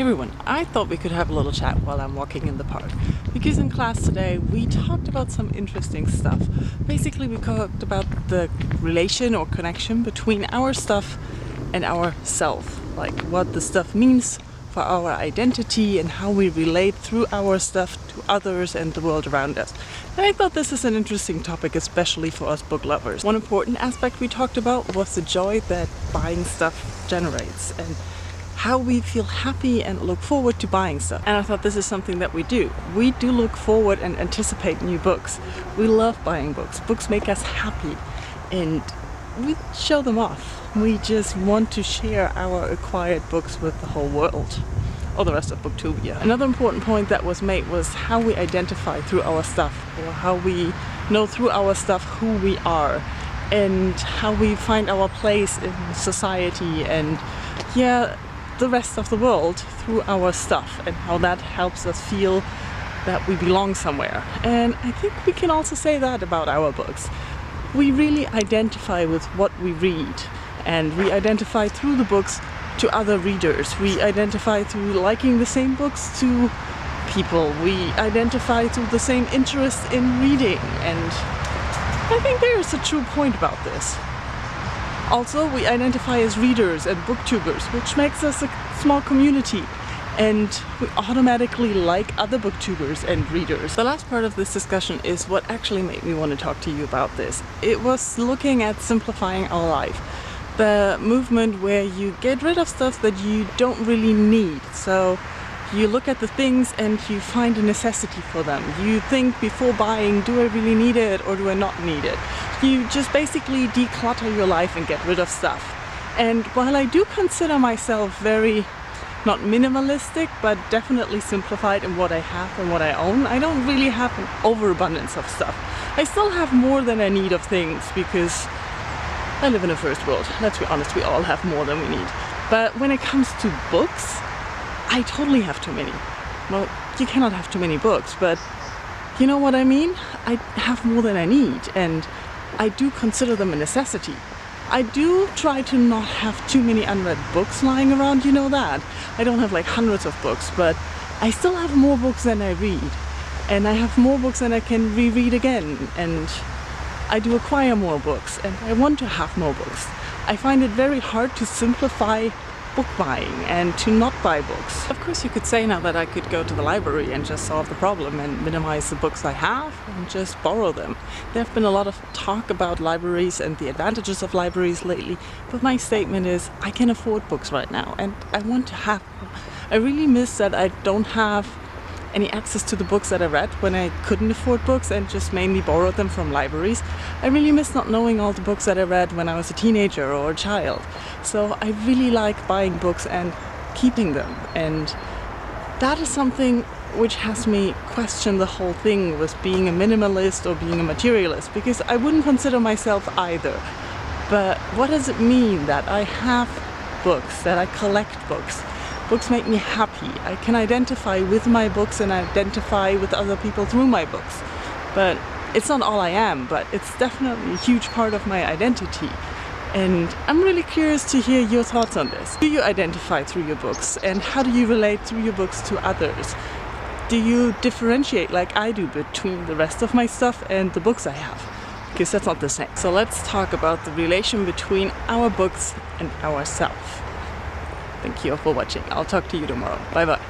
Hey everyone, I thought we could have a little chat while I'm walking in the park, because in class today we talked about some interesting stuff. Basically we talked about the relation or connection between our stuff and our self, like what the stuff means for our identity and how we relate through our stuff to others and the world around us. And I thought this is an interesting topic, especially for us book lovers. One important aspect we talked about was the joy that buying stuff generates and how we feel happy and look forward to buying stuff. And I thought this is something that we do. We do look forward and anticipate new books. We love buying books. Books make us happy and we show them off. We just want to share our acquired books with the whole world, or the rest of Booktopia. Another important point that was made was how we identify through our stuff, or how we know through our stuff who we are and how we find our place in society and the rest of the world through our stuff, and how that helps us feel that we belong somewhere. And I think we can also say that about our books. We really identify with what we read, and we identify through the books to other readers. We identify through liking the same books to people. We identify through the same interest in reading, and I think there is a true point about this. Also, we identify as readers and booktubers, which makes us a small community, and we automatically like other booktubers and readers. The last part of this discussion is what actually made me want to talk to you about this. It was looking at simplifying our life. The movement where you get rid of stuff that you don't really need. So you look at the things and you find a necessity for them. You think before buying, do I really need it or do I not need it? You just basically declutter your life and get rid of stuff. And while I do consider myself very, not minimalistic, but definitely simplified in what I have and what I own, I don't really have an overabundance of stuff. I still have more than I need of things because I live in a first world. Let's be honest, we all have more than we need. But when it comes to books, I totally have too many. Well, you cannot have too many books, but you know what I mean? I have more than I need, and I do consider them a necessity. I do try to not have too many unread books lying around, you know that. I don't have like hundreds of books, but I still have more books than I read. And I have more books than I can reread again, and I do acquire more books, and I want to have more books. I find it very hard to simplify book buying and to not buy books. Of course, you could say now that I could go to the library and just solve the problem and minimize the books I have and just borrow them. There have been a lot of talk about libraries and the advantages of libraries lately, but my statement is I can afford books right now and I want to have them. I really miss that I don't have any access to the books that I read when I couldn't afford books and just mainly borrowed them from libraries. I really miss not knowing all the books that I read when I was a teenager or a child. So I really like buying books and keeping them, and that is something which has me question the whole thing with being a minimalist or being a materialist, because I wouldn't consider myself either. But what does it mean that I have books, that I collect books? Books make me happy. I can identify with my books and identify with other people through my books. But it's not all I am, but it's definitely a huge part of my identity. And I'm really curious to hear your thoughts on this. Do you identify through your books? And how do you relate through your books to others? Do you differentiate like I do between the rest of my stuff and the books I have? Because that's not the same. So let's talk about the relation between our books and ourselves. Thank you all for watching. I'll talk to you tomorrow. Bye bye.